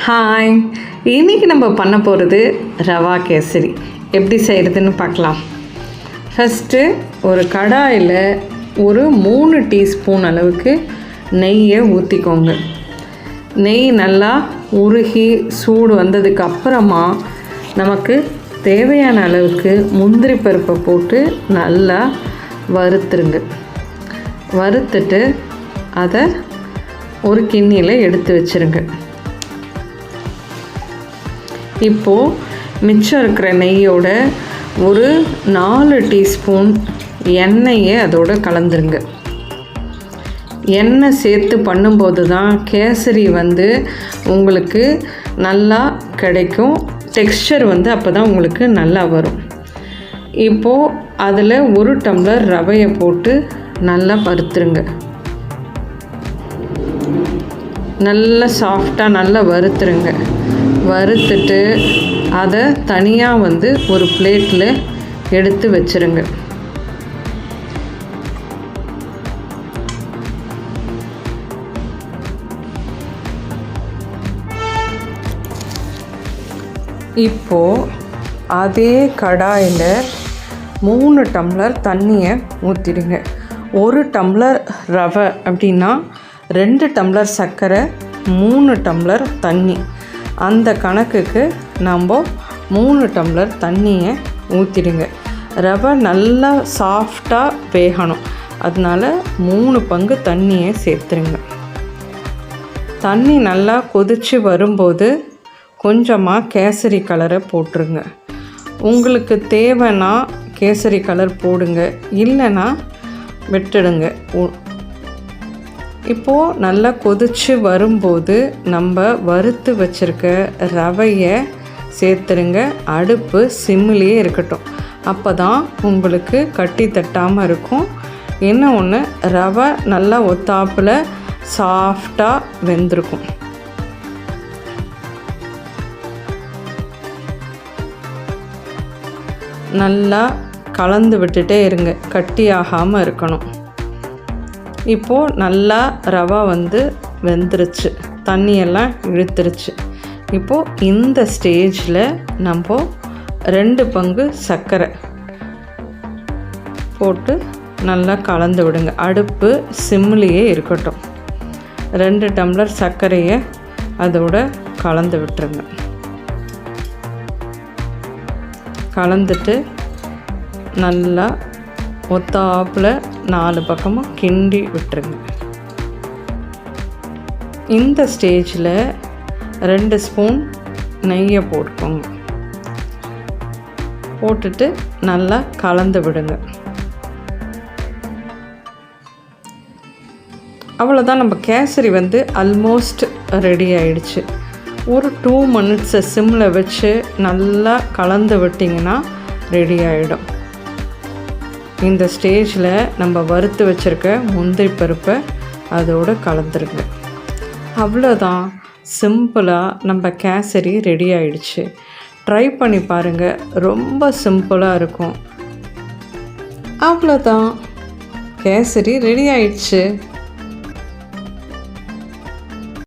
Hi, இன்றைக்கி நம்ம பண்ண போகிறது ரவா கேசரி. எப்படி செய்கிறதுன்னு பார்க்கலாம். ஃபஸ்ட்டு ஒரு கடாயில் ஒரு 3 டீஸ்பூன் அளவுக்கு நெய்யை ஊற்றிக்கோங்க. நெய் நல்லா உருகி சூடு வந்ததுக்கு அப்புறமா நமக்கு தேவையான அளவுக்கு முந்திரி பருப்பை போட்டு நல்லா வறுத்துருங்க. வறுத்துட்டு அதை ஒரு கிண்ணியில் எடுத்து வச்சுருங்க. இப்போது மிச்சம் இருக்கிற நெய்யோட ஒரு 4 டீஸ்பூன் எண்ணெயை அதோடு கலந்துருங்க. எண்ணெய் சேர்த்து பண்ணும்போது தான் கேசரி உங்களுக்கு நல்லா கிடைக்கும். டெக்ஸ்சர் அப்போ தான் உங்களுக்கு நல்லா வரும். இப்போது அதில் 1 டம்ளர் ரவையை போட்டு நல்லா வறுத்துருங்க. நல்லா சாஃப்டாக நல்லா வறுத்துருங்க. வறுத்துட்டு அதை தனியாக ஒரு பிளேட்டில் எடுத்து வச்சுருங்க. இப்போது அதே கடாயில் 3 டம்ளர் தண்ணியை ஊற்றிடுங்க. 1 டம்ளர் ரவை அப்படின்னா 2 டம்ளர் சர்க்கரை, 3 டம்ளர் தண்ணி. அந்த கணக்குக்கு நம்ம 3 டம்ளர் தண்ணியை ஊற்றிடுங்க. ரவை நல்லா சாஃப்டாக வேகணும். அதனால் 3 பங்கு தண்ணியை சேர்த்துருங்க. தண்ணி நல்லா கொதித்து வரும்போது கொஞ்சமாக கேசரி கலரை போட்டுருங்க. உங்களுக்கு தேவைன்னா கேசரி கலர் போடுங்க, இல்லைன்னா விட்டுடுங்க. இப்போது நல்லா கொதித்து வரும்போது நம்ம வறுத்து வச்சுருக்க ரவையை சேர்த்துருங்க. அடுப்பு சிம்மிலேயே இருக்கட்டும். அப்போ தான் உங்களுக்கு கட்டி தட்டாமல் இருக்கும். என்ன ஒன்று, ரவை நல்லா ஒத்தாப்பில் சாஃப்டாக வெந்திருக்கும். நல்லா கலந்து விட்டுட்டே இருங்க, கட்டியாகாமல் இருக்கணும். இப்போது நல்லா ரவா வெந்துருச்சு, தண்ணியெல்லாம் இழுத்துருச்சு. இப்போது இந்த ஸ்டேஜில் நம்ம 2 பங்கு சர்க்கரை போட்டு நல்லா கலந்து விடுங்க. அடுப்பு சிம்லேயே இருக்கட்டும். 2 டம்ளர் சர்க்கரையை அதோட கலந்து விட்டுருங்க. கலந்துட்டு நல்லா ஒத்தாப்பில் 4 பக்கமும் கிண்டி விட்டுருங்க. இந்த ஸ்டேஜில் 2 ஸ்பூன் நெய்யை போட்டுக்கோங்க. போட்டுட்டு நல்லா கலந்து விடுங்க. அவ்வளோதான், நம்ம கேசரி ஆல்மோஸ்ட் ரெடி ஆயிடுச்சு. ஒரு 2 மினிட்ஸை சிம்மில் வச்சு நல்லா கலந்து விட்டிங்கன்னா ரெடி ஆகிடும். இந்த ஸ்டேஜில் நம்ம வறுத்து வச்சுருக்க முந்திரி பருப்பை அதோடு கலந்துருங்க. அவ்வளோதான், சிம்பிளாக நம்ம கேசரி ரெடி ஆயிடுச்சு. ட்ரை பண்ணி பாருங்கள், ரொம்ப சிம்பிளாக இருக்கும். அவ்வளோதான், கேசரி ரெடி ஆயிடுச்சு.